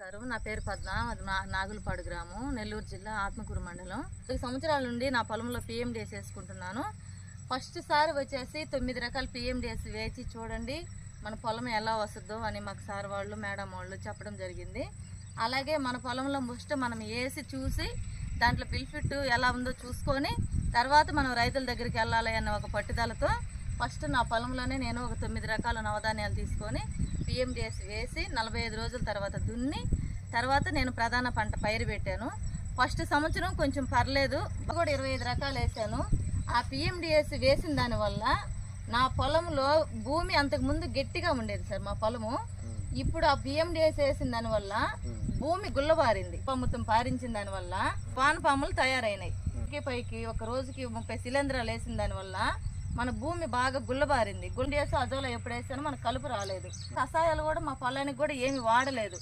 నమస్కారం. నా పేరు పద్మ. అది నాగులపాడు గ్రామం, నెల్లూరు జిల్లా, ఆత్మకూరు మండలం. 2 సంవత్సరాల నుండి నా పొలంలో పిఎండిఎస్ వేసుకుంటున్నాను. ఫస్ట్ సారి వచ్చేసి 9 రకాల పిఎండిఎస్ వేసి చూడండి మన పొలం ఎలా వస్తుందో అని మాకు సార్ వాళ్ళు, మేడం వాళ్ళు చెప్పడం జరిగింది. అలాగే మన పొలంలో మనం వేసి చూసి దాంట్లో బెనిఫిట్ ఎలా ఉందో చూసుకొని తర్వాత మనం రైతుల దగ్గరికి వెళ్ళాలి అన్న ఒక పట్టుదలతో ఫస్ట్ నా పొలంలోనే నేను ఒక 9 రకాల నవధాన్యాలు తీసుకొని పిఎండిఎస్ వేసి 45 రోజుల తర్వాత దున్ని తర్వాత నేను ప్రధాన పంట పైరు పెట్టాను. ఫస్ట్ సంవత్సరం కొంచెం పర్లేదు, కూడా 25 రకాలు వేసాను. ఆ పిఎండిఎస్ వేసిన దానివల్ల నా పొలంలో భూమి అంతకుముందు గట్టిగా ఉండేది సార్ మా పొలము. ఇప్పుడు ఆ పిఎండిఎస్ వేసిన దానివల్ల భూమి గుల్లబారింది. మొత్తం పారించిన దానివల్ల వానపాములు తయారైనాయి. పైకి ఒక రోజుకి 30 శిలీంధ్రాలు వేసిన దానివల్ల మన భూమి బాగా గుల్లబారింది. గుండేసి అజోలో ఎప్పుడు వేసానో మనకు కలుపు రాలేదు. కషాయాలు కూడా మా పొలానికి కూడా ఏమి వాడలేదు.